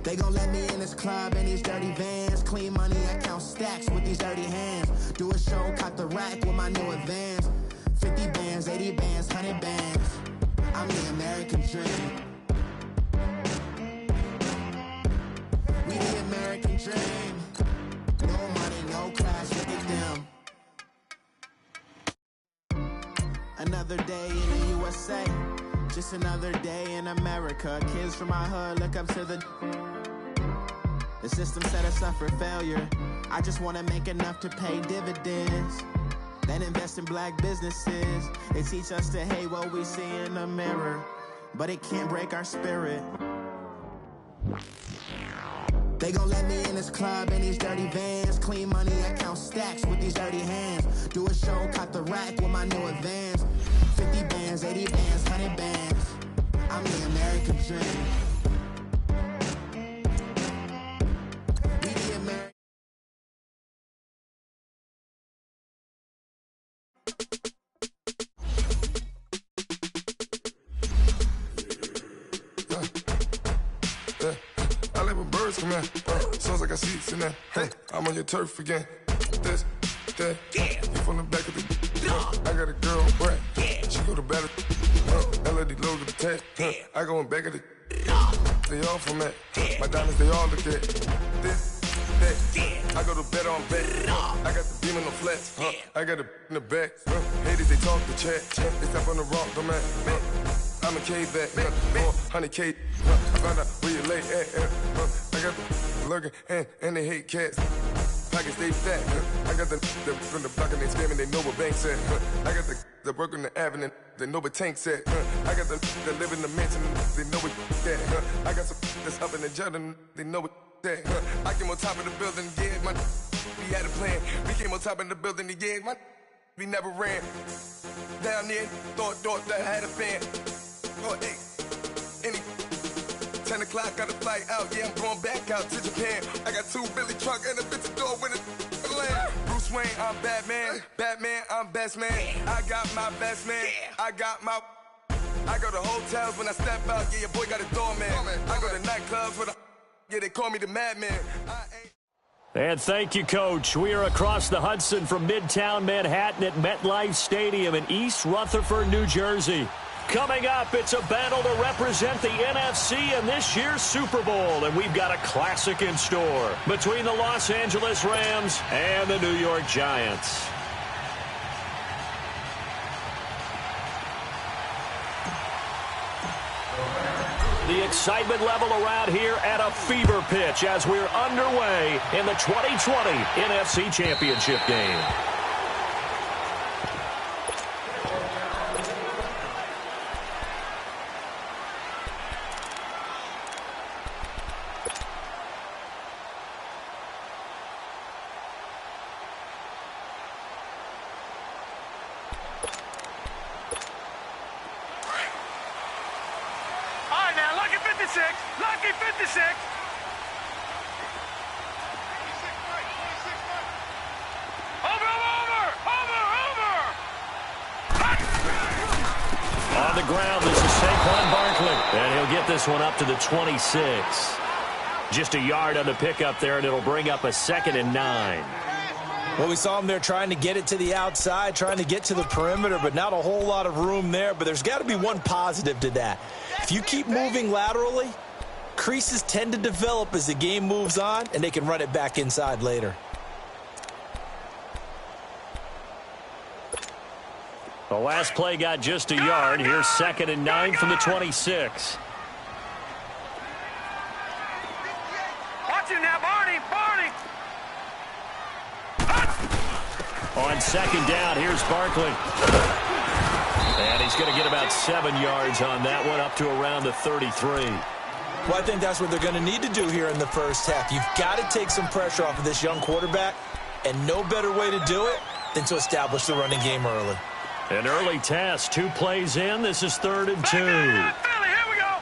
They gon' let me in this club in these dirty vans. Clean money, I count stacks with these dirty hands. Do a show, cop the rack with my new advance. 50 bands, 80 bands, 100 bands. I'm the American dream. We the American dream. No money, no class, look at them. Another day in the USA. Just another day in America. Kids from my hood look up to the system set us up for failure. I just wanna make enough to pay dividends. Then invest in black businesses. They teach us to hate what we see in the mirror, but it can't break our spirit. They gon' let me in this club in these dirty vans. Clean money, I count stacks with these dirty hands. Do a show, cop the rack with my new advance. 50 bands, 80 bands, 100 bands. I'm the American dream. We the American. I like when birds come in. Sounds like I see seats in there. Hey, I'm on your turf again. This, that, you from the back of the. I got a girl, right? She go to battle. LED logo the tag. I go in back of the. They all from that. My diamonds, they all look at. This, that. I go to bed on bed. I got the beam in the flats. I got it in the back. Haters, they talk the chat. They step on the rock, don't matter. I'm a cave back, 400K. I found out where you lay at. I got the lurking and they hate cats. Pockets stay fat. I got the from the block and they scamming, they know what banks at. I got the work on the avenue, they know what tanks at. I got the live in the mansion, they know what that. I got some that's up in the jungle, they know what that. I came on top of the building, yeah, my we had a plan. We came on top of the building, yeah, my we never ran. Down there, thought that I had a fan. Oh, hey, any 10 o'clock, got a flight out. Yeah, I'm going back out to Japan. I got 2 Billy truck and a bitch door with a land. Bruce Wayne, I'm Batman. Batman, I'm best man. I got my best man. I go to hotels when I step out. Yeah, your boy got a doorman. I go to nightclubs with a. Yeah, they call me the madman. And thank you, Coach. We are across the Hudson from Midtown Manhattan at MetLife Stadium in East Rutherford, New Jersey. Coming up, it's a battle to represent the NFC in this year's Super Bowl, and we've got a classic in store between the Los Angeles Rams and the New York Giants. The excitement level around here at a fever pitch as we're underway in the 2020 NFC Championship game. Lucky 56. Over. On the ground, this is Saquon Barkley. And he'll get this one up to the 26. Just a yard on the pickup there, and it'll bring up a 2nd and 9. Well, we saw him there trying to get it to the outside, trying to get to the perimeter, but not a whole lot of room there. But there's got to be one positive to that. If you keep moving laterally, creases tend to develop as the game moves on, and they can run it back inside later. The last play got just a yard. Here's 2nd and 9 from the 26. Watch him now, Barney. On 2nd down, here's Barkley. And he's going to get about 7 yards on that one, up to around the 33. Well, I think that's what they're going to need to do here in the first half. You've got to take some pressure off of this young quarterback, and no better way to do it than to establish the running game early. An early test, 2 plays in. This is 3rd and 2. Philly, here we go.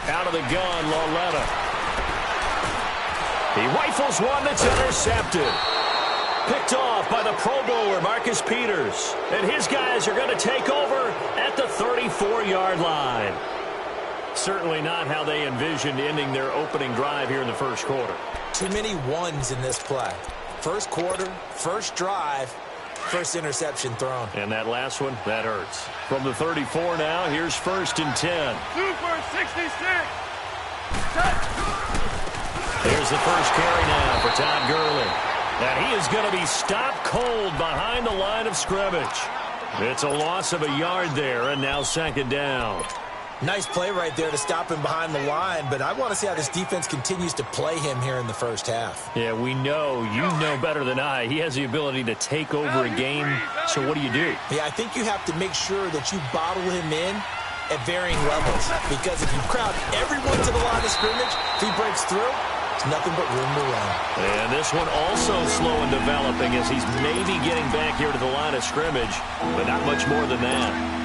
Out of the gun, Loletta. He rifles one that's intercepted. Picked off by the Pro Bowler, Marcus Peters. And his guys are going to take over at the 34-yard line. Certainly not how they envisioned ending their opening drive here in the first quarter. Too many ones in this play. First quarter, first drive, first interception thrown. And that last one, that hurts. From the 34 now, here's 1st and 10. Super 66. Here's the first carry now for Todd Gurley. And he is going to be stopped cold behind the line of scrimmage. It's a loss of a yard there, and now 2nd down. Nice play right there to stop him behind the line, but I want to see how this defense continues to play him here in the first half. Yeah, we know. You know better than I. He has the ability to take over a game, so what do you do? Yeah, I think you have to make sure that you bottle him in at varying levels, because if you crowd everyone to the line of scrimmage, if he breaks through, it's nothing but room to run. And this one also slow in developing as he's maybe getting back here to the line of scrimmage, but not much more than that.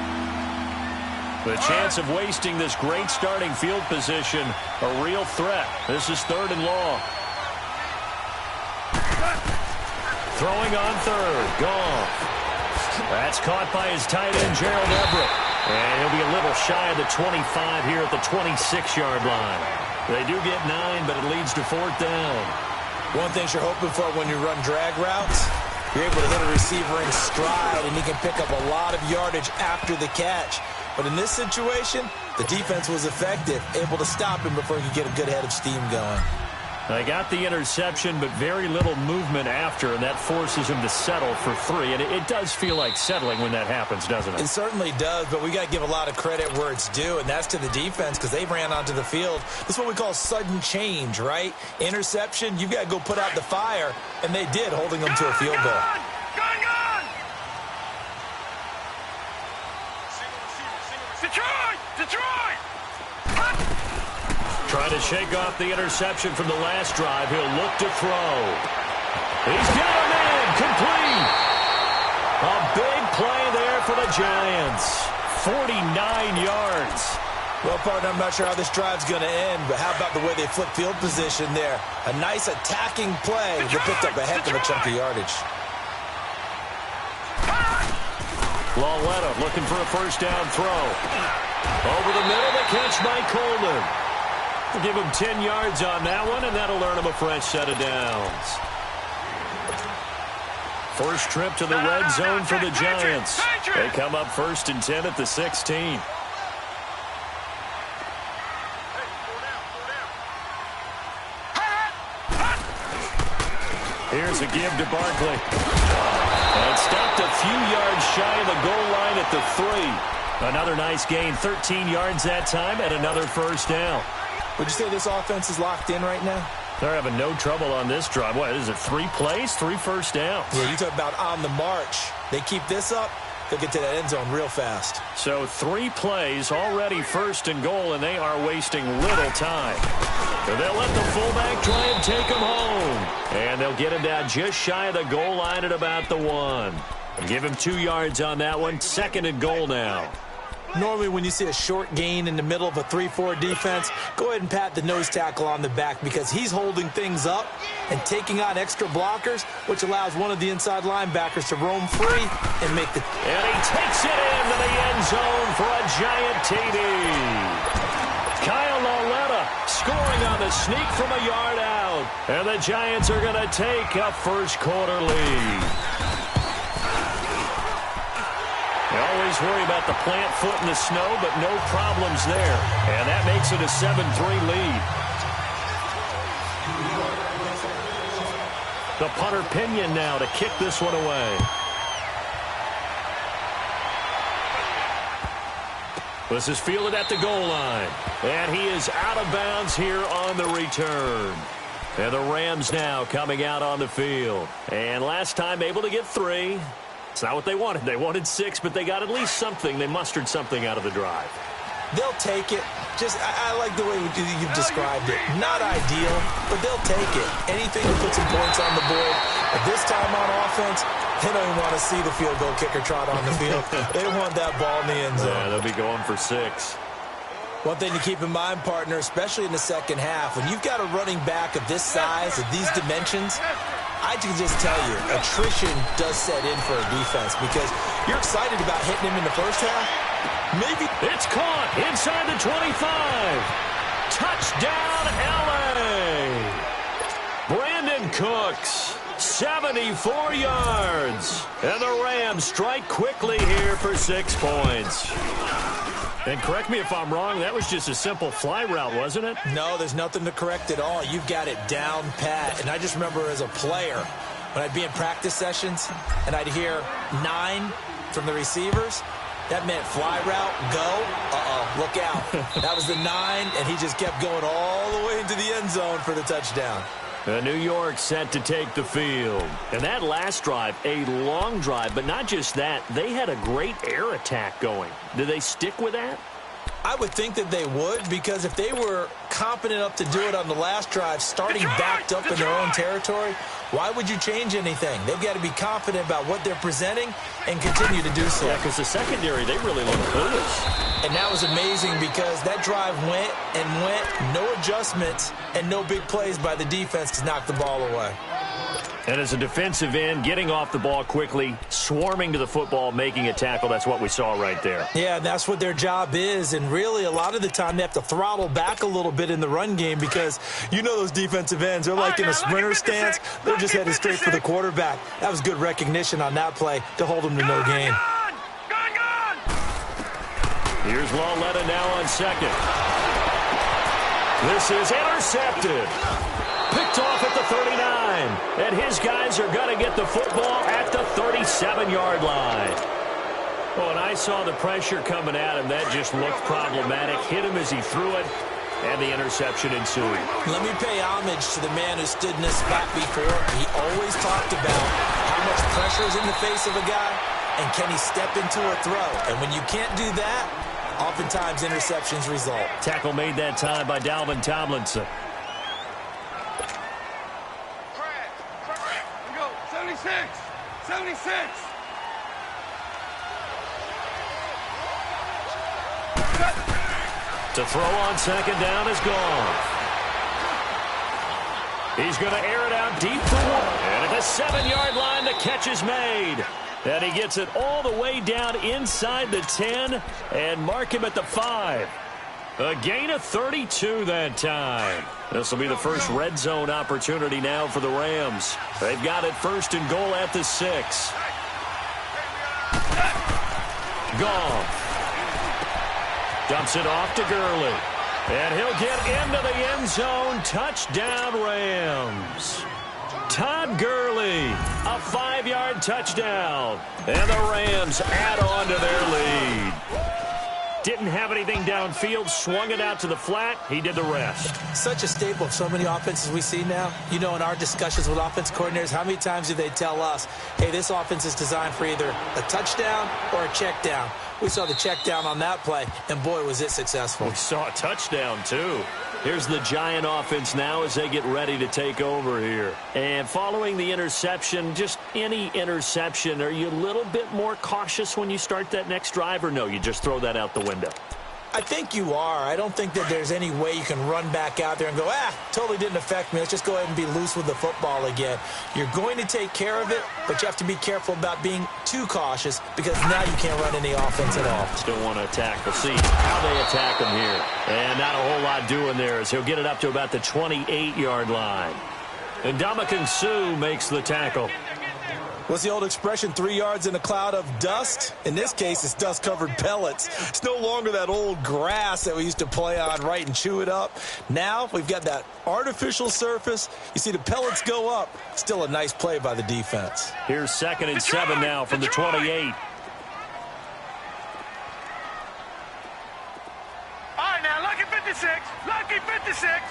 The chance of wasting this great starting field position, a real threat. This is 3rd and long. Throwing on 3rd. Goff. That's caught by his tight end, Gerald Everett. And he'll be a little shy of the 25 here at the 26-yard line. They do get 9, but it leads to 4th down. One thing you're hoping for when you run drag routes, you're able to hit a receiver in stride, and he can pick up a lot of yardage after the catch. But in this situation, the defense was effective, able to stop him before he could get a good head of steam going. They got the interception, but very little movement after, and that forces him to settle for 3. And it does feel like settling when that happens, doesn't it? It certainly does, but we got to give a lot of credit where it's due, and that's to the defense because they ran onto the field. This is what we call sudden change, right? Interception, you've got to go put out the fire, and they did, holding them to a field goal. Detroit! Trying to shake off the interception from the last drive. He'll look to throw. He's got a man complete. A big play there for the Giants. 49 yards. Well, partner, I'm not sure how this drive's going to end, but how about the way they flip field position there? A nice attacking play that picked up a heck of a chunk of yardage. Lauletta looking for a first down throw. Over the middle, the catch by Coleman. We'll give him 10 yards on that one, and that'll earn him a fresh set of downs. First trip to the red zone for the Giants. They come up 1st and 10 at the 16. Here's a give to Barkley. And stopped a few yards shy of the goal line at the 3. Another nice gain, 13 yards that time, and another first down. Would you say this offense is locked in right now? They're having no trouble on this drive. What, is it 3 plays, 3 first downs? Yeah, you talk about on the march. They keep this up, they'll get to that end zone real fast. So 3 plays, already 1st and goal, and they are wasting little time. So they'll let the fullback try and take him home. And they'll get him down just shy of the goal line at about the 1. And give him 2 yards on that one. 2nd and goal now. Normally when you see a short gain in the middle of a 3-4 defense, go ahead and pat the nose tackle on the back because he's holding things up and taking on extra blockers, which allows one of the inside linebackers to roam free and make the... And he takes it into the end zone for a giant TD. Kyle Lauletta scoring on the sneak from a yard out. And the Giants are going to take a first quarter lead. You always worry about the plant foot in the snow, but no problems there. And that makes it a 7-3 lead. The punter Pinion now to kick this one away. This is fielded at the goal line. And he is out of bounds here on the return. And the Rams now coming out on the field. And last time able to get 3. It's not what they wanted. They wanted 6, but they got at least something. They mustered something out of the drive. They'll take it. Just, I like the way you've described it. Not ideal, but they'll take it. Anything to put some points on the board. But this time on offense, they don't even want to see the field goal kicker trot on the field. They want that ball in the end zone. Yeah, they'll be going for 6. One thing to keep in mind, partner, especially in the second half, when you've got a running back of this size, of these dimensions, I can just tell you, attrition does set in for a defense because you're excited about hitting him in the first half, Maybe. It's caught inside the 25. Touchdown, L.A. Brandon Cooks, 74 yards. And the Rams strike quickly here for 6 points. And correct me if I'm wrong, that was just a simple fly route, wasn't it? No, there's nothing to correct at all. You've got it down pat. And I just remember as a player, when I'd be in practice sessions and I'd hear 9 from the receivers, that meant fly route, go, look out. That was the 9, and he just kept going all the way into the end zone for the touchdown. New York set to take the field. And that last drive, a long drive, but not just that, they had a great air attack going. Do they stick with that? I would think that they would, because if they were confident enough to do it on the last drive, starting backed up in their own territory, why would you change anything? They've got to be confident about what they're presenting and continue to do so. Yeah, because the secondary, they really look clueless. And that was amazing because that drive went and went, no adjustments, and no big plays by the defense to knock the ball away. And as a defensive end, getting off the ball quickly, swarming to the football, making a tackle, that's what we saw right there. Yeah, and that's what their job is. And really, a lot of the time, they have to throttle back a little bit in the run game because you know those defensive ends, they're like in a sprinter stance. They're just headed straight for the quarterback. That was good recognition on that play to hold them to no gain. Here's Lauletta now on second. This is intercepted. Picked off at the 39. And his guys are going to get the football at the 37-yard line. Oh, and I saw the pressure coming at him. That just looked problematic. Hit him as he threw it, and the interception ensued. Let me pay homage to the man who stood in this spot before. He always talked about how much pressure is in the face of a guy, and can he step into a throw. And when you can't do that, oftentimes interceptions result. Tackle made that time by Dalvin Tomlinson. 76. To throw on second down is gone. He's going to air it out deep for one. And at the 7-yard line, the catch is made. And he gets it all the way down inside the 10 and mark him at the 5. A gain of 32 that time. This will be the first red zone opportunity now for the Rams. They've got it first and goal at the 6. Goff dumps it off to Gurley. And he'll get into the end zone. Touchdown, Rams. Todd Gurley, a 5-yard touchdown. And the Rams add on to their lead. Didn't have anything downfield, swung it out to the flat. He did the rest. Such a staple of so many offenses we see now. You know, in our discussions with offense coordinators, how many times do they tell us, hey, this offense is designed for either a touchdown or a check down. We saw the check down on that play, and boy, was it successful. We saw a touchdown, too. Here's the Giant offense now as they get ready to take over here. And following the interception, just any interception, are you a little bit more cautious when you start that next drive, or no, you just throw that out the window? I think you are. I don't think that there's any way you can run back out there and go, totally didn't affect me. Let's just go ahead and be loose with the football again. You're going to take care of it, but you have to be careful about being too cautious because now you can't run any offense at all. Still want to attack. We'll see how they attack him here. And not a whole lot doing there as he'll get it up to about the 28-yard line. And Ndamukong Suh makes the tackle. What's the old expression, 3 yards in a cloud of dust? In this case, it's dust-covered pellets. It's no longer that old grass that we used to play on, right, and chew it up. Now we've got that artificial surface. You see the pellets go up. Still a nice play by the defense. Here's 2nd and 7 now from the 28. All right, now, lucky 56. Lucky 56.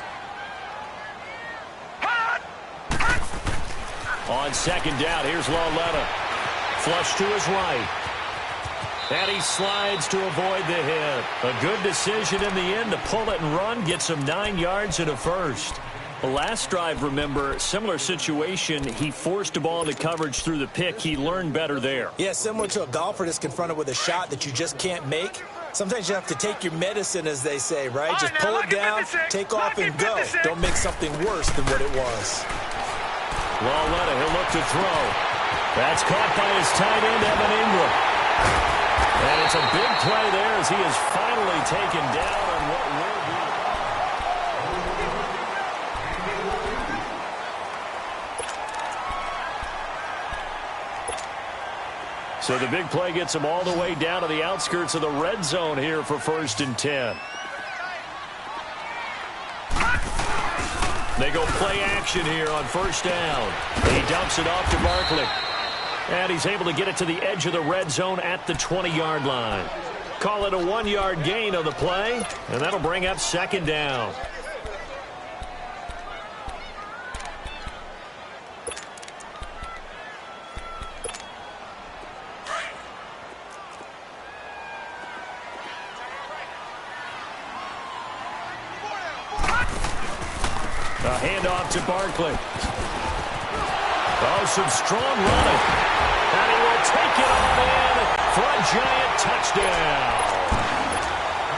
Hot. On second down, here's Lauletta. Flush to his right. And he slides to avoid the hit. A good decision in the end to pull it and run. Gets him 9 yards and a first. The last drive, remember, similar situation. He forced a ball into coverage through the pick. He learned better there. Yeah, similar to a golfer that's confronted with a shot that you just can't make. Sometimes you have to take your medicine, as they say, right? Just pull it down, take off, and go. Don't make something worse than what it was. Lauletta, he'll look to throw. That's caught by his tight end, Evan Ingram. And it's a big play there as he is finally taken down on what will be. So the big play gets him all the way down to the outskirts of the red zone here for 1st and 10. They go play action here on 1st down. He dumps it off to Barkley. And he's able to get it to the edge of the red zone at the 20-yard line. Call it a 1-yard gain on the play, and that'll bring up 2nd down. A handoff to Barkley. Oh, some strong running. And he will take it on in for a giant touchdown.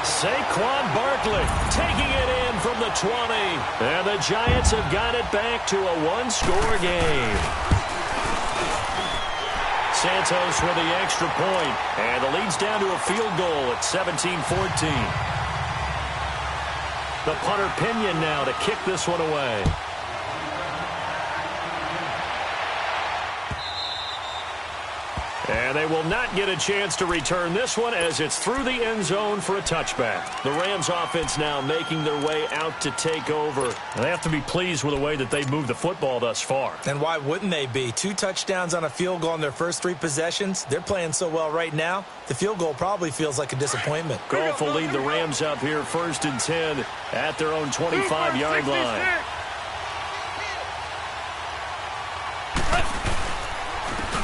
Saquon Barkley taking it in from the 20. And the Giants have got it back to a one-score game. Santos with the extra point. And the lead's down to a field goal at 17-14. The punter Pinion now to kick this one away. And they will not get a chance to return this one as it's through the end zone for a touchback. The Rams offense now making their way out to take over. And they have to be pleased with the way that they've moved the football thus far. And why wouldn't they be? 2 touchdowns on a field goal in their first 3 possessions. They're playing so well right now. The field goal probably feels like a disappointment. Goff will lead the Rams up here 1st and 10 at their own 25-yard line.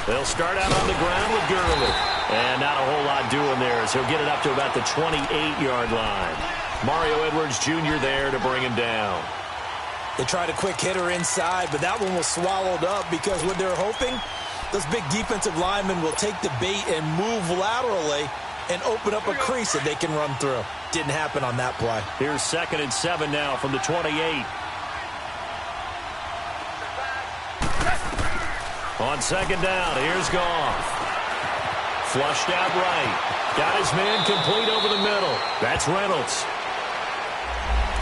They'll start out on the ground with Gurley. And not a whole lot doing there as he'll get it up to about the 28-yard line. Mario Edwards Jr. there to bring him down. They tried a quick hitter inside, but that one was swallowed up because what they're hoping, those big defensive linemen will take the bait and move laterally and open up a crease that they can run through. Didn't happen on that play. Here's 2nd and 7 now from the 28. On 2nd down, here's Goff. Flushed out right. Got his man complete over the middle. That's Reynolds.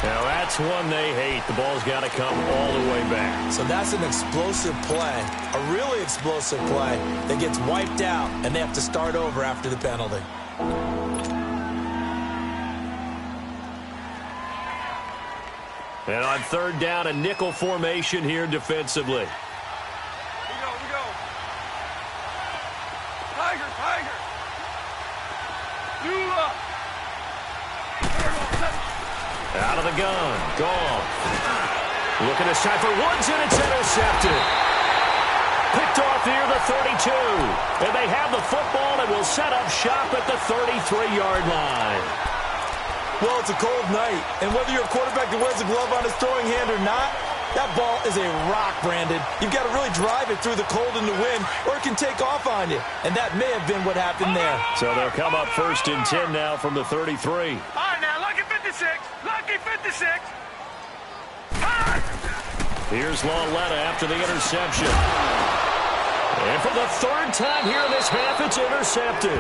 Now that's one they hate. The ball's got to come all the way back. So that's an explosive play, a really explosive play that gets wiped out, and they have to start over after the penalty. And on 3rd down, a nickel formation here defensively. Out of the gun. Goff. Looking to shot for Woods, and it's intercepted. Picked off near the 32. And they have the football and will set up shop at the 33-yard line. Well, it's a cold night, and whether you're a quarterback that wears a glove on his throwing hand or not, that ball is a rock, Brandon. You've got to really drive it through the cold and the wind, or it can take off on you. And that may have been what happened there. So they'll come up 1st and 10 now from the 33. All right, now, lucky 56. Lucky 56. Here's Lauletta after the interception. And for the 3rd time here in this half, it's intercepted.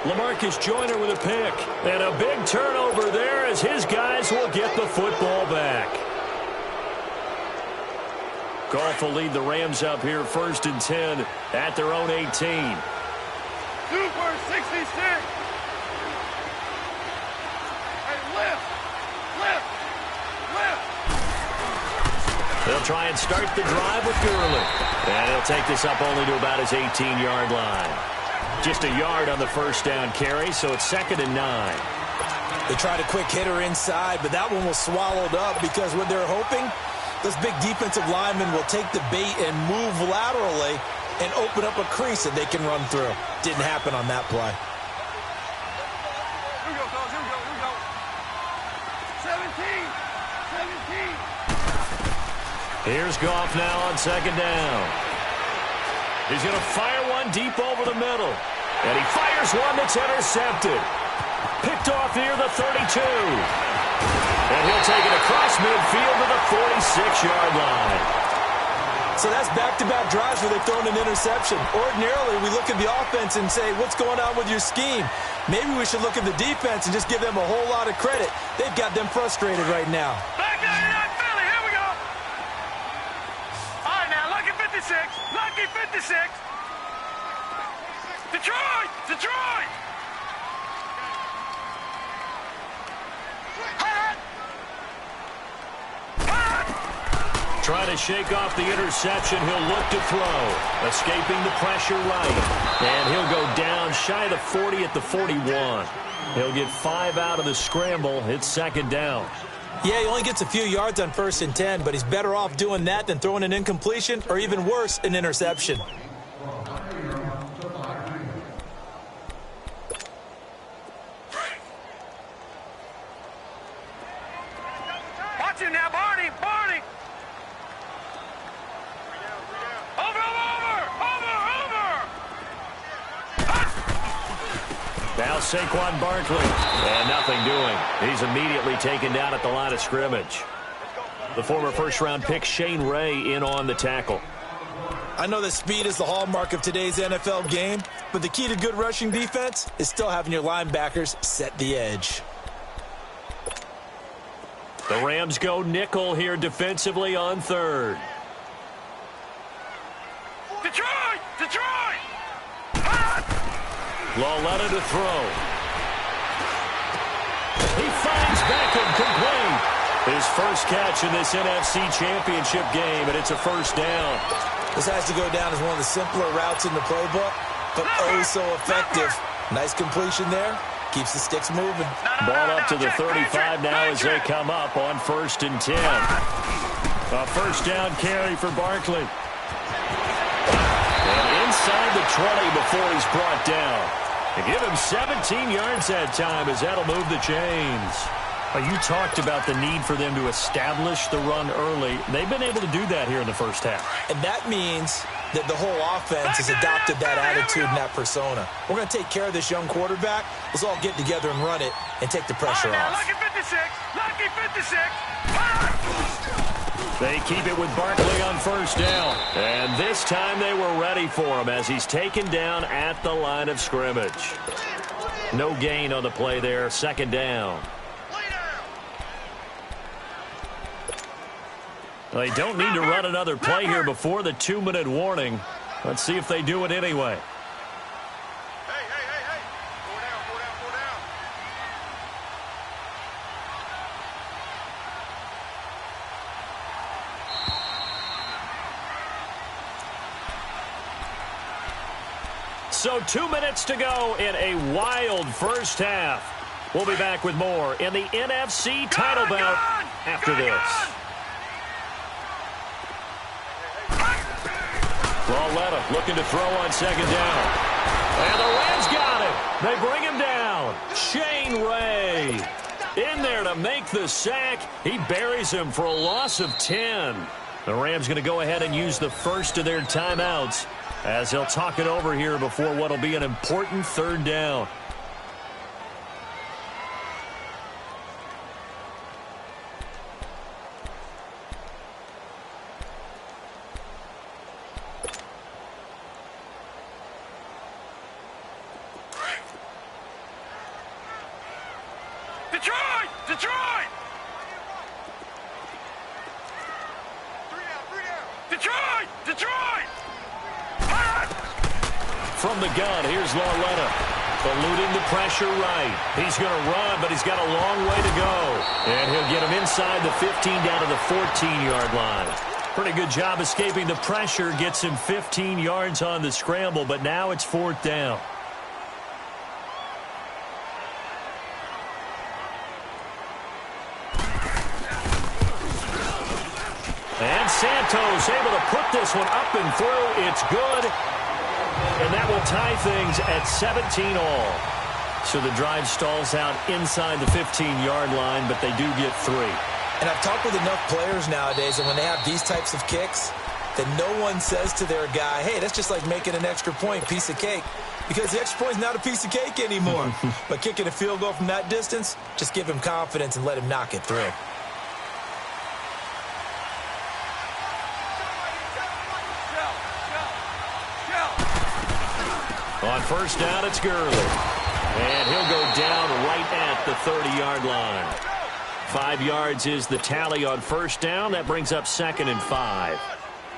LaMarcus Joyner with a pick. And a big turnover there as his guys will get the football back. Goff will lead the Rams up here 1st and 10 at their own 18. Super 66. Hey, lift. They'll try and start the drive with Gurley. And he'll take this up only to about his 18-yard line. Just a yard on the 1st down carry, so it's 2nd and 9. They tried a quick hitter inside, but that one was swallowed up because what they're hoping, those big defensive linemen will take the bait and move laterally and open up a crease that they can run through. Didn't happen on that play. Here we go, fellas. Here we go. 17. Here's Goff now on 2nd down. He's going to fire one deep over the middle. And he fires one that's intercepted. Picked off near the 32. And he'll take it across midfield to the 46-yard line. So that's back-to-back drives where they've thrown an interception. Ordinarily, we look at the offense and say, what's going on with your scheme? Maybe we should look at the defense and just give them a whole lot of credit. They've got them frustrated right now. Back 99 Philly, here we go. All right, now, lucky 56. Lucky 56. Detroit! Detroit! Trying to shake off the interception. He'll look to throw. Escaping the pressure right. And he'll go down shy of the 40 at the 41. He'll get 5 out of the scramble. It's second down. Yeah, he only gets a few yards on 1st and 10, but he's better off doing that than throwing an incompletion or even worse, an interception. Watch him now, Barney! Barney! Now Saquon Barkley, and nothing doing. He's immediately taken down at the line of scrimmage. The former first-round pick Shane Ray in on the tackle. I know that speed is the hallmark of today's NFL game, but the key to good rushing defense is still having your linebackers set the edge. The Rams go nickel here defensively on 3rd. Detroit! Detroit! Lauletta to throw. He finds Beckham complete. His first catch in this NFC Championship game, and it's a first down. This has to go down as one of the simpler routes in the playbook, but oh so effective. Nice completion there. Keeps the sticks moving. Ball up to the 35 now as they come up on 1st and 10. A first down carry for Barkley. And inside the 20 before he's brought down. To give him 17 yards that time as that'll move the chains. You talked about the need for them to establish the run early. They've been able to do that here in the first half. And that means that the whole offense has adopted that attitude and that persona. We're going to take care of this young quarterback. Let's all get together and run it and take the pressure off. Lucky 56. Lucky 56. They keep it with Barkley on first down. And this time they were ready for him as he's taken down at the line of scrimmage. No gain on the play there. Second down. They don't need to run another play here before the 2-minute warning. Let's see if they do it anyway. Hey, hey, hey, hey. Four down, four down, four down. So 2 minutes to go in a wild first half. We'll be back with more in the NFC title bout after this. Lauletta looking to throw on second down. And the Rams got him. They bring him down. Shane Ray in there to make the sack. He buries him for a loss of 10. The Rams going to go ahead and use the first of their timeouts as they'll talk it over here before what will be an important third down. Detroit! Detroit! Detroit! Detroit! From the gun, here's Lauletta. Eluding the pressure right. He's going to run, but he's got a long way to go. And he'll get him inside the 15 down to the 14-yard line. Pretty good job escaping the pressure. Gets him 15 yards on the scramble, but now it's 4th down. And Santos able to put this one up and through. It's good. And that will tie things at 17 all. So the drive stalls out inside the 15-yard line, but they do get 3. And I've talked with enough players nowadays, and when they have these types of kicks, that no one says to their guy, hey, that's just like making an extra point, piece of cake. Because the extra point's not a piece of cake anymore. But kicking a field goal from that distance, just give him confidence and let him knock it through. On first down, it's Gurley. And he'll go down right at the 30-yard line. 5 yards is the tally on first down. That brings up 2nd and 5.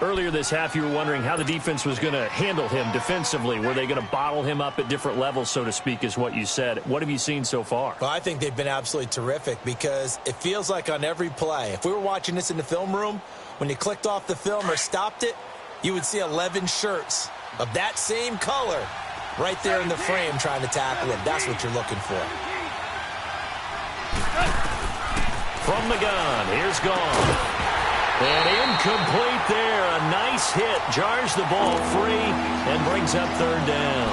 Earlier this half, you were wondering how the defense was going to handle him defensively. Were they going to bottle him up at different levels, so to speak, is what you said. What have you seen so far? Well, I think they've been absolutely terrific because it feels like on every play, if we were watching this in the film room, when you clicked off the film or stopped it, you would see 11 shirts of that same color right there in the frame trying to tackle him. That's what you're looking for. From the gun, here's Gone. And incomplete there. A nice hit. Jars the ball free and brings up 3rd down.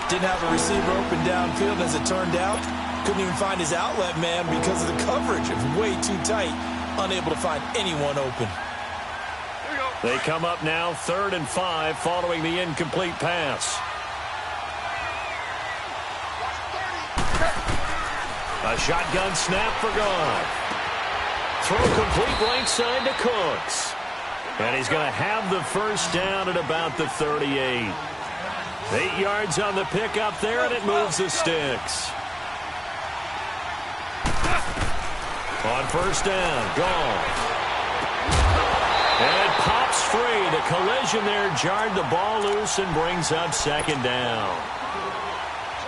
Didn't have a receiver open downfield as it turned out. Couldn't even find his outlet man because of the coverage. It was way too tight. Unable to find anyone open. They come up now 3rd and 5 following the incomplete pass. A shotgun snap for Gone. Throw complete right side to Cooks. And he's going to have the first down at about the 38. 8 yards on the pickup there, and it moves the sticks. On first down, Gone. And it pops free. The collision there jarred the ball loose and brings up 2nd down.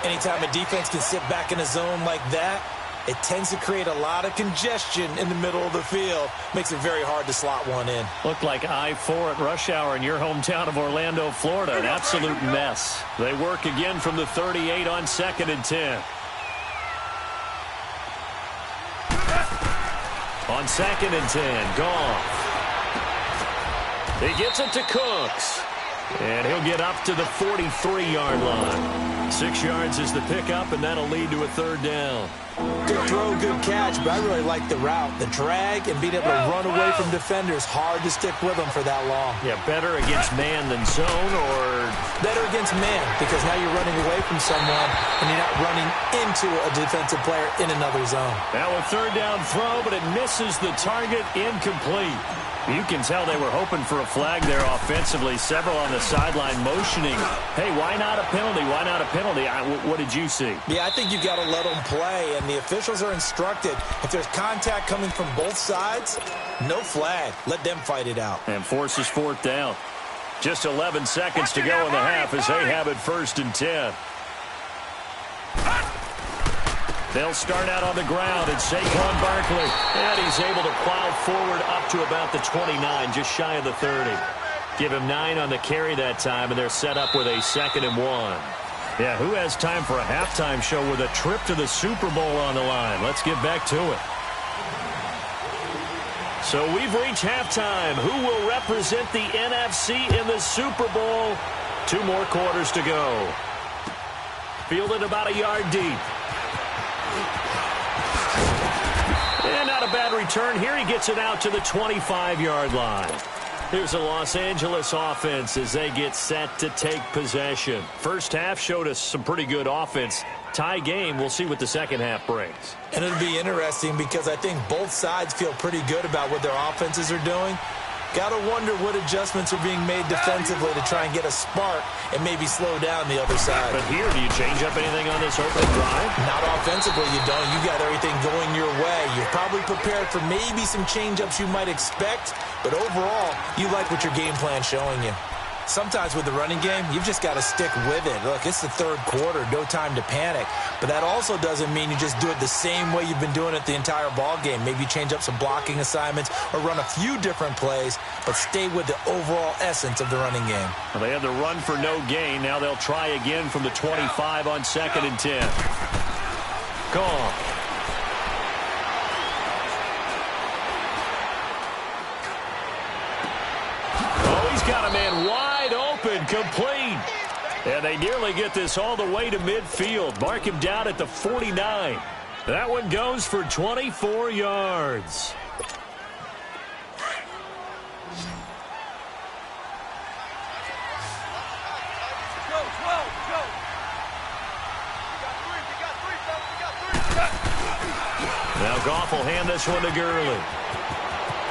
Anytime a defense can sit back in a zone like that, it tends to create a lot of congestion in the middle of the field. Makes it very hard to slot one in. Looked like I-4 at rush hour in your hometown of Orlando, Florida. An absolute mess. They work again from the 38 on 2nd and 10. On 2nd and 10, Goff. He gets it to Cooks. And he'll get up to the 43-yard line. 6 yards is the pickup, and that'll lead to a 3rd down. Good throw, good catch, but I really like the route. The drag and being able to run away from defenders, hard to stick with them for that long. Yeah, better against man than zone, or? Better against man, because now you're running away from someone, and you're not running into a defensive player in another zone. Now a 3rd down throw, but it misses the target, incomplete. You can tell they were hoping for a flag there offensively. Several on the sideline motioning. Hey, why not a penalty? Why not a penalty? What did you see? Yeah, I think you've got to let them play, and the officials are instructed. If there's contact coming from both sides, no flag. Let them fight it out. And forces 4th down. Just 11 seconds to go in the half as they have it 1st and 10. They'll start out on the ground, and Saquon Barkley. And he's able to plow forward up to about the 29, just shy of the 30. Give him 9 on the carry that time, and they're set up with a 2nd and 1. Yeah, who has time for a halftime show with a trip to the Super Bowl on the line? Let's get back to it. So we've reached halftime. Who will represent the NFC in the Super Bowl? 2 more quarters to go. Fielded about a yard deep. And not a bad return here. He gets it out to the 25-yard line. Here's the Los Angeles offense as they get set to take possession. First half showed us some pretty good offense. Tie game. We'll see what the second half brings. And it'll be interesting because I think both sides feel pretty good about what their offenses are doing. Got to wonder what adjustments are being made defensively to try and get a spark and maybe slow down the other side. But here, do you change up anything on this opening drive? Not offensively, you don't. You got everything going your way. You're probably prepared for maybe some change-ups you might expect, but overall, you like what your game plan's showing you. Sometimes with the running game, you've just got to stick with it. Look, it's the 3rd quarter, no time to panic. But that also doesn't mean you just do it the same way you've been doing it the entire ball game. Maybe change up some blocking assignments or run a few different plays, but stay with the overall essence of the running game. Well, they had the run for no gain. Now they'll try again from the 25 on 2nd and 10. Gone. Oh, he's got a man wide open, complete. And they nearly get this all the way to midfield. Mark him down at the 49. That one goes for 24 yards. Now Goff will hand this one to Gurley.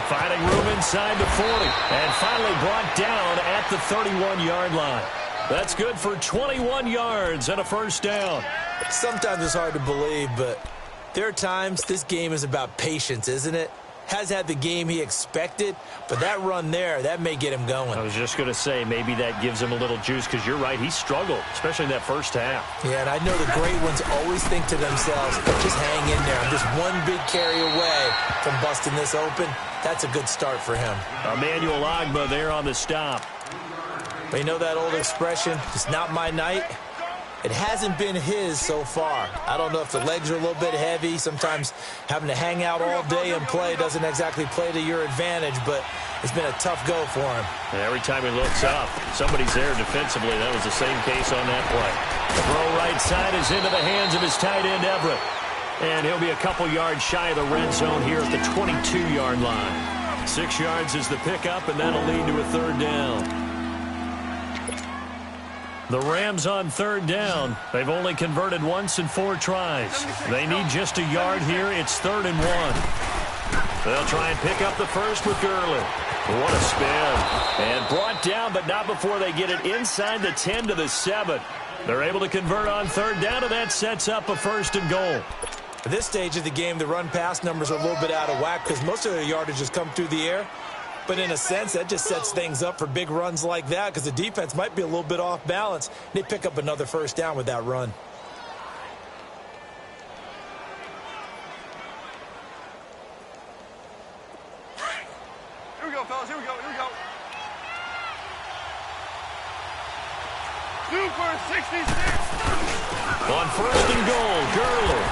Finding room inside the 40. And finally brought down at the 31-yard line. That's good for 21 yards and a first down. Sometimes it's hard to believe, but there are times this game is about patience, isn't it? Has had the game he expected, but that run there, that may get him going. I was just going to say, maybe that gives him a little juice, because you're right, he struggled, especially in that first half. Yeah, and I know the great ones always think to themselves, just hang in there. I'm just one big carry away from busting this open. That's a good start for him. Emmanuel Ogbah there on the stop. But you know that old expression, it's not my night? It hasn't been his so far. I don't know if the legs are a little bit heavy. Sometimes having to hang out all day and play doesn't exactly play to your advantage, but it's been a tough go for him. And every time he looks up, somebody's there defensively. That was the same case on that play. The throw right side is into the hands of his tight end, Everett. And he'll be a couple yards shy of the red zone here at the 22-yard line. 6 yards is the pickup, and that'll lead to a third down. The Rams on third down. They've only converted once in 4 tries. They need just a yard here. It's 3rd and 1. They'll try and pick up the first with Gurley. What a spin. And brought down, but not before they get it inside the 10 to the 7. They're able to convert on third down, and that sets up a 1st and goal. At this stage of the game, the run-pass numbers are a little bit out of whack because most of their yardage has come through the air. But in a sense, that just sets things up for big runs like that because the defense might be a little bit off balance. They pick up another first down with that run. Here we go, fellas. Here we go. Here we go. Super 66. On 1st and goal, Gurley.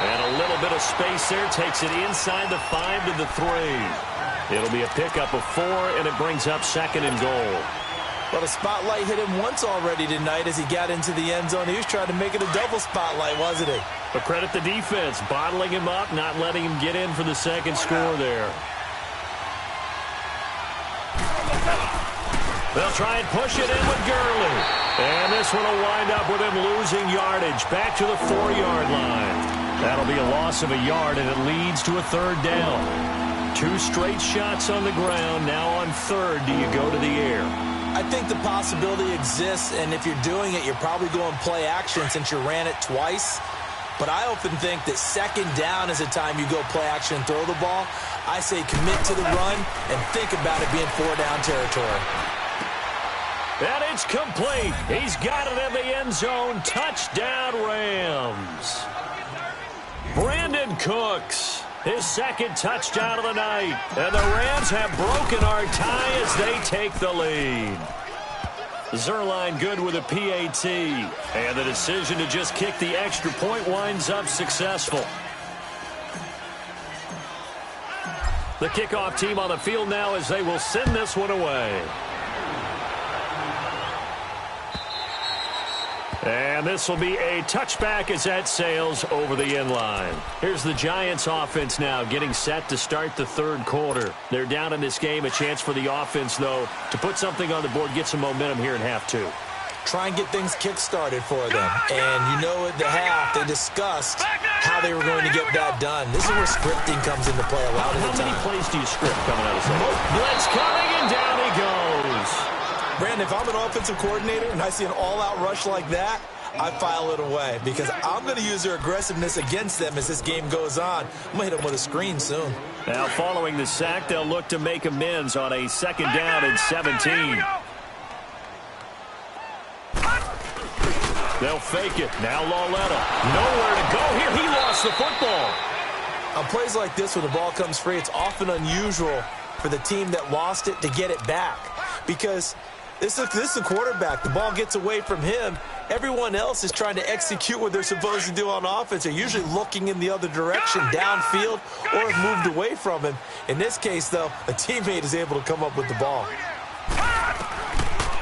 And a little bit of space there. Takes it inside the 5 to the 3. It'll be a pickup of 4, and it brings up 2nd and goal. Well, the spotlight hit him once already tonight as he got into the end zone. He was trying to make it a double spotlight, wasn't he? But credit the defense, bottling him up, not letting him get in for the second score there. They'll try and push it in with Gurley. And this one will wind up with him losing yardage back to the 4-yard line. That'll be a loss of a yard, and it leads to a 3rd down. 2 straight shots on the ground. Now on 3rd, do you go to the air? I think the possibility exists, and if you're doing it, you're probably going play action since you ran it twice. But I often think that 2nd down is a time you go play action and throw the ball. I say commit to the run and think about it being 4-down territory. And it's complete. He's got it in the end zone. Touchdown, Rams. Brandon Cooks. His 2nd touchdown of the night. And the Rams have broken our tie as they take the lead. Zerline good with a PAT. And the decision to just kick the extra point winds up successful. The kickoff team on the field now as they will send this one away. And this will be a touchback as that sails over the end line. Here's the Giants offense now getting set to start the 3rd quarter. They're down in this game. A chance for the offense, though, to put something on the board, get some momentum here in half 2. Try and get things kick-started for them. And you know at the half, they discussed how they were going to get that done. This is where scripting comes into play a lot of the time. How many plays do you script coming out of second? Blitz coming, and down he goes. Brandon, if I'm an offensive coordinator and I see an all-out rush like that, I file it away because I'm going to use their aggressiveness against them as this game goes on. I'm going to hit them with a screen soon. Now, following the sack, they'll look to make amends on a 2nd down and 17. They'll fake it. Now Lauletta. Nowhere to go here. He lost the football. On plays like this where the ball comes free, it's often unusual for the team that lost it to get it back because this is the quarterback. The ball gets away from him. Everyone else is trying to execute what they're supposed to do on offense. They're usually looking in the other direction, downfield, or have moved away from him. In this case, though, a teammate is able to come up with the ball.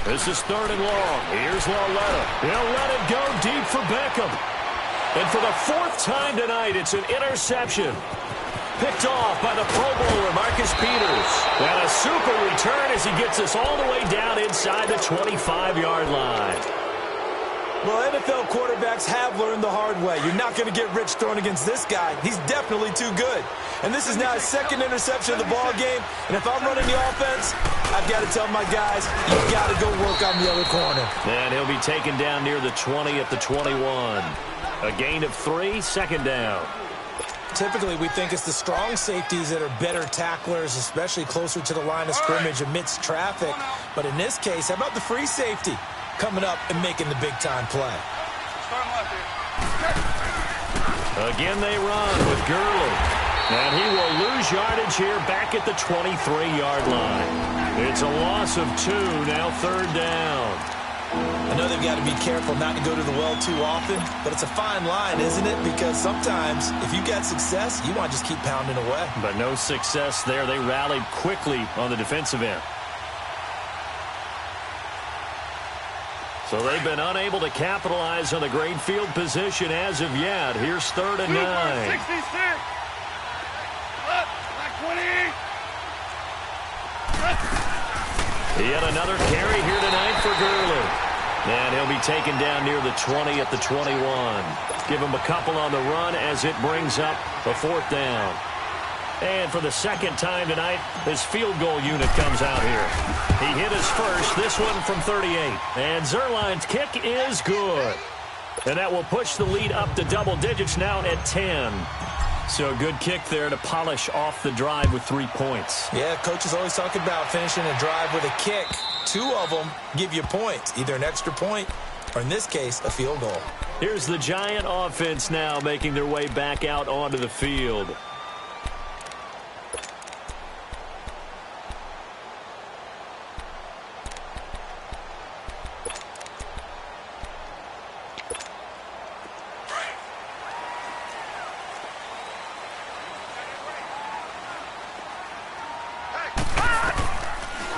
This is 3rd and long. Here's Lauletta. He'll let it go deep for Beckham. And for the 4th time tonight, it's an interception. Picked off by the Pro Bowler, Marcus Peters. And a super return as he gets us all the way down inside the 25-yard line. Well, NFL quarterbacks have learned the hard way. You're not going to get rich throwing against this guy. He's definitely too good. And this is now his second interception of the ball game. And if I'm running the offense, I've got to tell my guys, you've got to go work on the other corner. And he'll be taken down near the 20 at the 21. A gain of 3, second down. Typically, we think it's the strong safeties that are better tacklers, especially closer to the line of scrimmage amidst traffic. But in this case, how about the free safety coming up and making the big-time play? Again, they run with Gurley. And he will lose yardage here back at the 23-yard line. It's a loss of 2, now third down. I know they've got to be careful not to go to the well too often, but it's a fine line, isn't it? Because sometimes, if you got success, you want to just keep pounding away. But no success there. They rallied quickly on the defensive end. So they've been unable to capitalize on the great field position as of yet. Here's 3rd and 9. 66. Like 28. Yet another carry here tonight for Gurley. And he'll be taken down near the 20 at the 21. Give him a couple on the run as it brings up a 4th down. And for the second time tonight, his field goal unit comes out here. He hit his first, this one from 38. And Zerline's kick is good. And that will push the lead up to double digits now at 10. So a good kick there to polish off the drive with 3 points. Yeah, coaches always talk about finishing a drive with a kick. 2 of them give you points, either an extra point or, in this case, a field goal. Here's the Giant offense now making their way back out onto the field.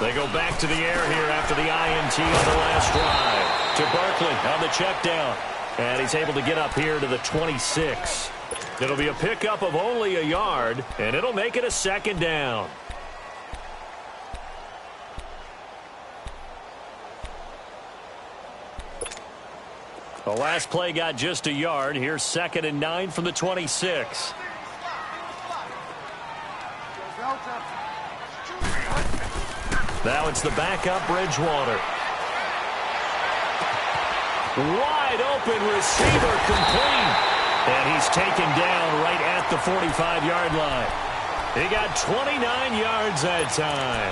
They go back to the air here after the INT on the last drive. To Barkley on the check down. And he's able to get up here to the 26. It'll be a pickup of only a yard, and it'll make it a 2nd down. The last play got just a yard. Here's 2nd and 9 from the 26. Now it's the backup, Bridgewater. Wide open receiver complete. And he's taken down right at the 45-yard line. He got 29 yards that time.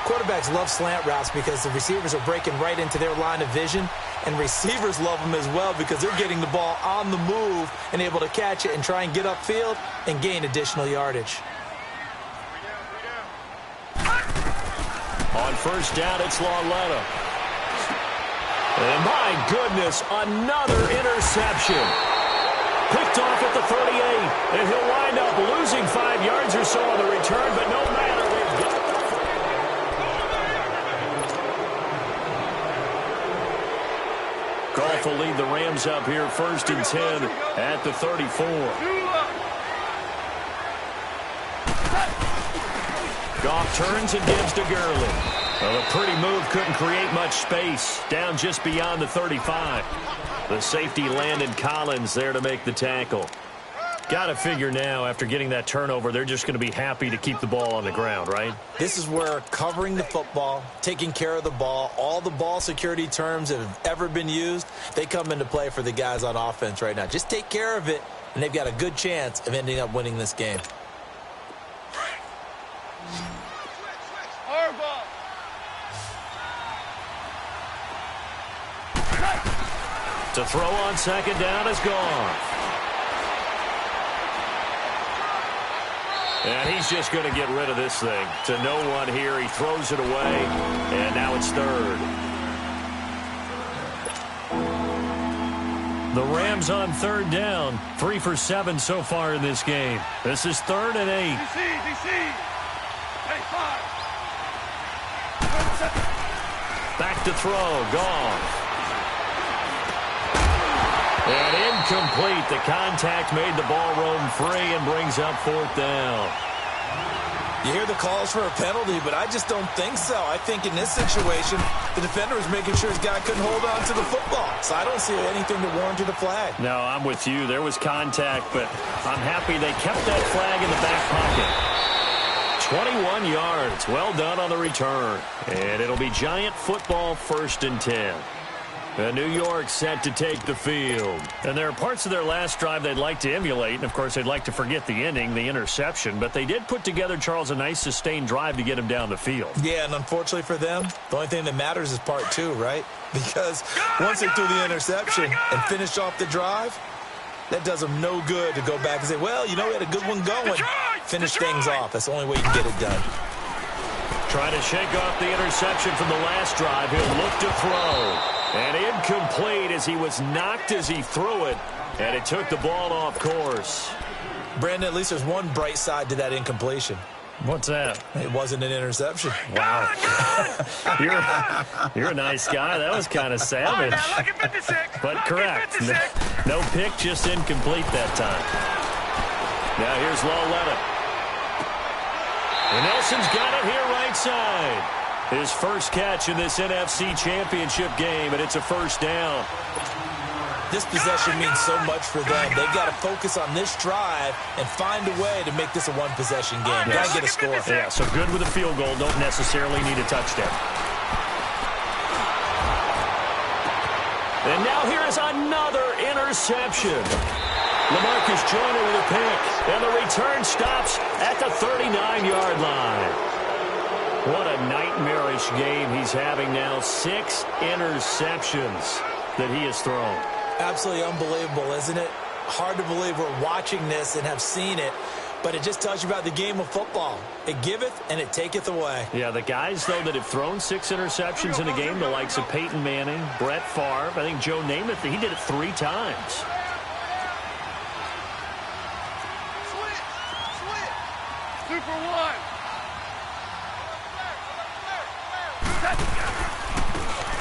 Quarterbacks love slant routes because the receivers are breaking right into their line of vision. And receivers love them as well because they're getting the ball on the move and able to catch it and try and get upfield and gain additional yardage. On 1st down, it's Lauletta. And my goodness, another interception. Picked off at the 38. And he'll wind up losing 5 yards or so on the return, but no matter. They've got Goff will lead the Rams up here 1st and 10 at the 34. Goff turns and gives to Gurley. Well, a pretty move, couldn't create much space. Down just beyond the 35. The safety Landon Collins there to make the tackle. Got to figure now, after getting that turnover, they're just going to be happy to keep the ball on the ground, right? This is where covering the football, taking care of the ball, all the ball security terms that have ever been used, they come into play for the guys on offense right now. Just take care of it, and they've got a good chance of ending up winning this game. To throw on 2nd down is gone. And he's just going to get rid of this thing. To no one here. He throws it away. And now it's 3rd. The Rams on 3rd down. 3 for 7 so far in this game. This is 3rd and 8. DC. Hey, 5. Back to throw. Gone. And incomplete. The contact made the ball roam free and brings up 4th down. You hear the calls for a penalty, but I just don't think so. I think in this situation, the defender was making sure his guy couldn't hold on to the football. So I don't see anything that warranted a flag. No, I'm with you. There was contact, but I'm happy they kept that flag in the back pocket. 21 yards. Well done on the return. And it'll be Giant football 1st and 10. New York set to take the field. And there are parts of their last drive they'd like to emulate. And, of course, they'd like to forget the ending, the interception. But they did put together, Charles, a nice sustained drive to get him down the field. Yeah, and unfortunately for them, the only thing that matters is part 2, right? Because once they threw the interception and finished off the drive, that does them no good to go back and say, well, you know, we had a good one going. Finish things off. That's the only way you can get it done. Trying to shake off the interception from the last drive. He'll look to throw. And incomplete as he was knocked as he threw it. And it took the ball off course. Brandon, at least there's one bright side to that incompletion. What's that? It wasn't an interception. Wow. You're a nice guy. That was kind of savage. But correct. No pick, just incomplete that time. Now here's Lawletta. And Nelson's got it here right side. His first catch in this NFC Championship game, and it's a 1st down. This possession means so much for them. They've got to focus on this drive and find a way to make this a one-possession game. Got to get a score. Yeah, so good with a field goal. Don't necessarily need a touchdown. And now here is another interception. LaMarcus Joyner with a pick, and the return stops at the 39-yard line. What a nightmarish game he's having now. 6 interceptions that he has thrown. Absolutely unbelievable, isn't it? Hard to believe we're watching this and have seen it, but it just tells you about the game of football. It giveth and it taketh away. Yeah, the guys, though, that have thrown 6 interceptions in a game, the likes of Peyton Manning, Brett Favre, I think Joe Namath, he did it 3 times.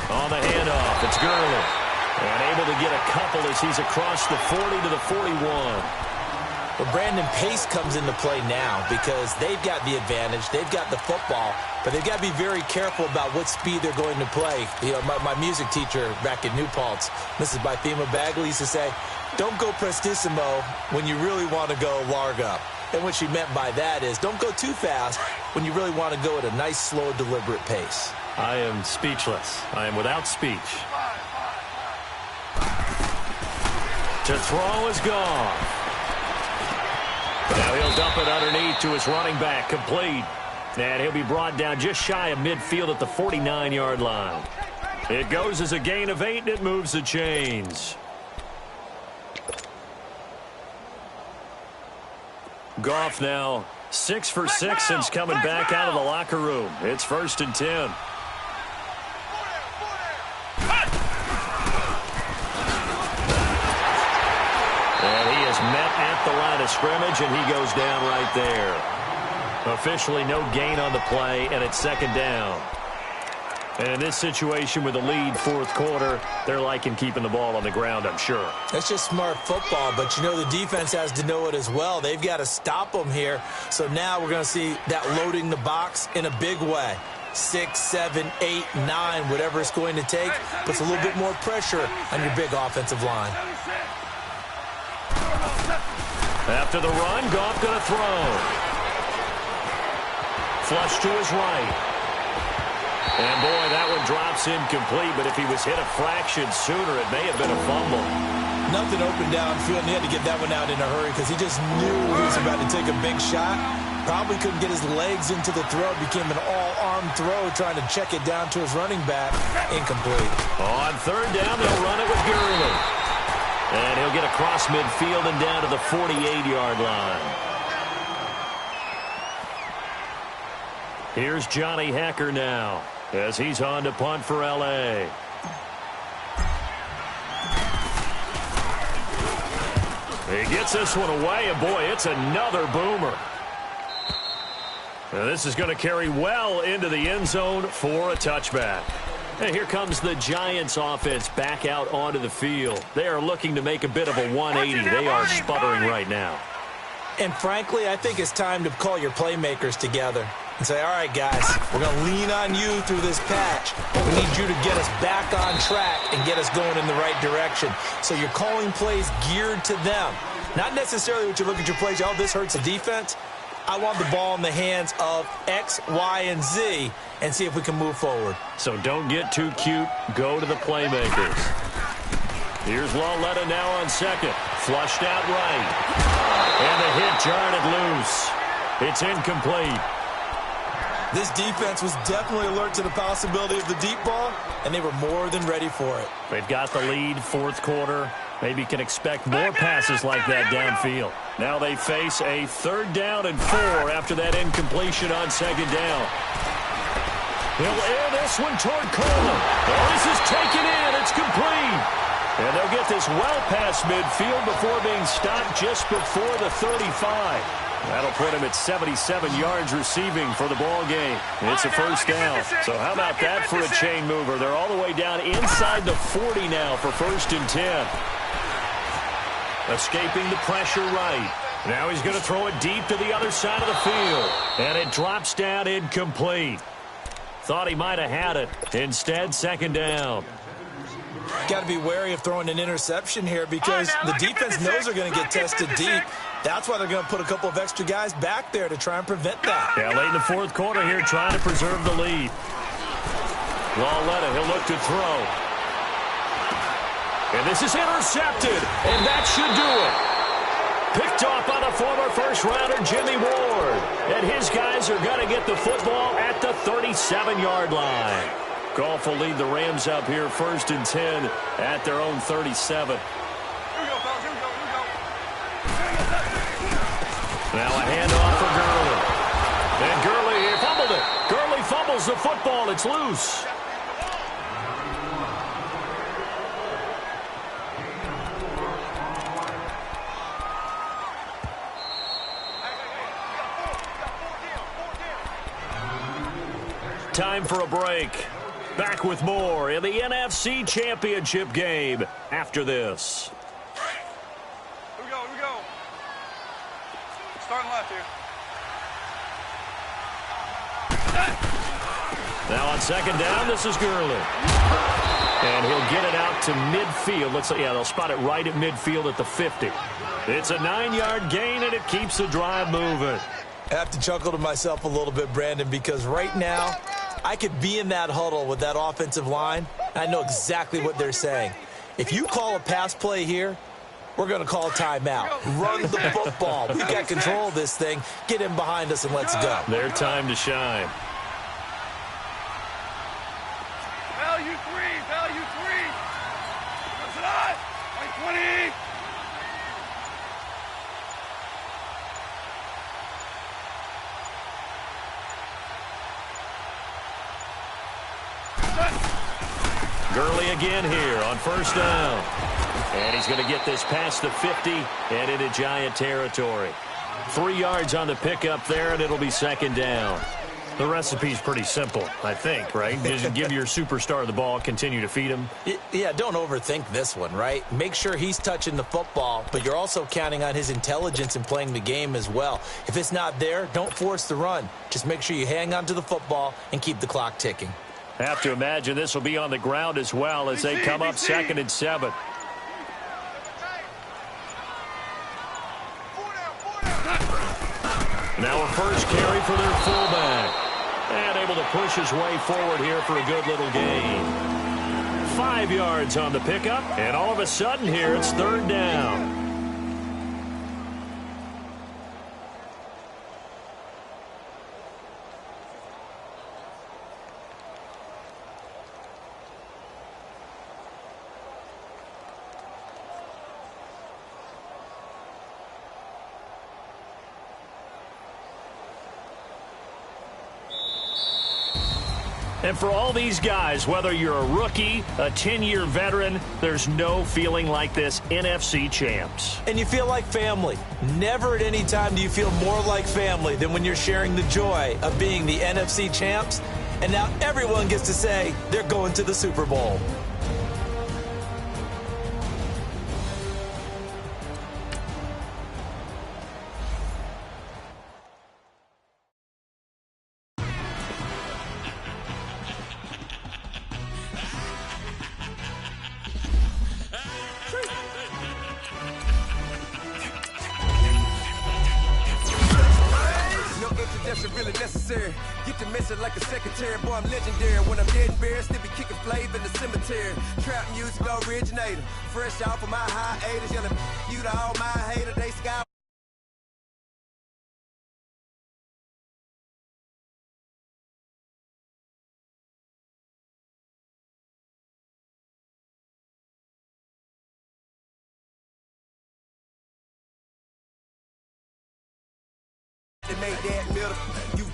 On the handoff, it's Gurley. And able to get a couple as he's across the 40 to the 41. But Brandon, pace comes into play now because they've got the advantage. They've got the football, but they've got to be very careful about what speed they're going to play. You know, my music teacher back in New Paltz, Mrs. Bythema Bagley, used to say, don't go prestissimo when you really want to go largo. And what she meant by that is don't go too fast when you really want to go at a nice, slow, deliberate pace. I am speechless. I am without speech. To throw is gone. Now he'll dump it underneath to his running back, complete. And he'll be brought down just shy of midfield at the 49-yard line. It goes as a gain of 8, and it moves the chains. Goff now 6 for 6 since coming back out of the locker room. It's 1st and 10. And he is met at the line of scrimmage, and he goes down right there. Officially no gain on the play, and it's 2nd down. And in this situation with a lead 4th quarter, they're liking keeping the ball on the ground, I'm sure. That's just smart football, but you know the defense has to know it as well. They've got to stop them here. So now we're going to see that loading the box in a big way. 6, 7, 8, 9, whatever it's going to take, puts a little bit more pressure on your big offensive line. After the run, Goff going to throw. Flush to his right. And, boy, that one drops incomplete, but if he was hit a fraction sooner, it may have been a fumble. Nothing open downfield, and he had to get that one out in a hurry because he just knew he was about to take a big shot. Probably couldn't get his legs into the throw. Became an all-arm throw trying to check it down to his running back. Incomplete. On 3rd down, they'll run it with Gurley. And he'll get across midfield and down to the 48-yard line. Here's Johnny Hecker now as he's on to punt for L.A. He gets this one away, and boy, it's another boomer. Now, this is going to carry well into the end zone for a touchback. And here comes the Giants offense back out onto the field. They are looking to make a bit of a 180. They are sputtering right now. And frankly, I think it's time to call your playmakers together and say, all right, guys, we're going to lean on you through this patch. We need you to get us back on track and get us going in the right direction. So you're calling plays geared to them. Not necessarily what you look at your plays, oh, this hurts the defense. I want the ball in the hands of X, Y, and Z and see if we can move forward. So don't get too cute. Go to the playmakers. Here's Lauletta now on second. Flushed out right. And the hit jarred it loose. It's incomplete. This defense was definitely alert to the possibility of the deep ball, and they were more than ready for it. They've got the lead, fourth quarter. Maybe can expect more passes like that downfield. Now they face a 3rd down and 4 after that incompletion on 2nd down. He'll air this one toward Coleman. Oh, this is taken in. It's complete. And they'll get this well past midfield before being stopped just before the 35. That'll put him at 77 yards receiving for the ball game. It's a 1st down. So how about that for a chain mover? They're all the way down inside the 40 now for 1st and 10. Escaping the pressure right. Now he's going to throw it deep to the other side of the field. And it drops down incomplete. Thought he might have had it. Instead, 2nd down. Got to be wary of throwing an interception here because the defense knows they're going to get tested deep. That's why they're going to put a couple of extra guys back there to try and prevent that. Yeah, late in the 4th quarter here trying to preserve the lead. Lauletta, he'll look to throw. And this is intercepted, and that should do it. Picked off by the former first-rounder Jimmy Ward. And his guys are going to get the football at the 37-yard line. Goff will lead the Rams up here 1st and 10 at their own 37. Now a handoff for Gurley. And Gurley fumbled it. Gurley fumbles the football. It's loose. Time for a break. Back with more in the NFC Championship game after this. Here we go. Starting left here. Now on 2nd down, this is Gurley. And he'll get it out to midfield. Looks like, yeah, they'll spot it right at midfield at the 50. It's a 9-yard gain, and it keeps the drive moving. I have to chuckle to myself a little bit, Brandon, because right now I could be in that huddle with that offensive line. I know exactly what they're saying. If you call a pass play here, we're going to call a timeout. Run the football. We've got control of this thing. Get him behind us and let's go. Their time to shine. Value 3. What's it on? 20. Gurley again here on 1st down. And he's going to get this past the 50 and into Giant territory. 3 yards on the pickup there, and it'll be 2nd down. The recipe's pretty simple, I think, right? Just give your superstar the ball, continue to feed him. Yeah, don't overthink this one, right? Make sure he's touching the football, but you're also counting on his intelligence in playing the game as well. If it's not there, don't force the run. Just make sure you hang on to the football and keep the clock ticking. Have to imagine this will be on the ground as well as they come up 2nd and 7. Now a first carry for their fullback. And able to push his way forward here for a good little gain. 5 yards on the pickup, and all of a sudden here it's 3rd down. And for all these guys, whether you're a rookie, a 10-year veteran, there's no feeling like this NFC champs. And you feel like family. Never at any time do you feel more like family than when you're sharing the joy of being the NFC champs. And now everyone gets to say they're going to the Super Bowl. pressure really necessary. Get the message like a secretary, boy, I'm legendary. When I'm dead and buried, still be kicking flavor in the cemetery. Trap music originator, fresh off of my hiatus. Yelling you to all my haters, they sky. They made that middle. You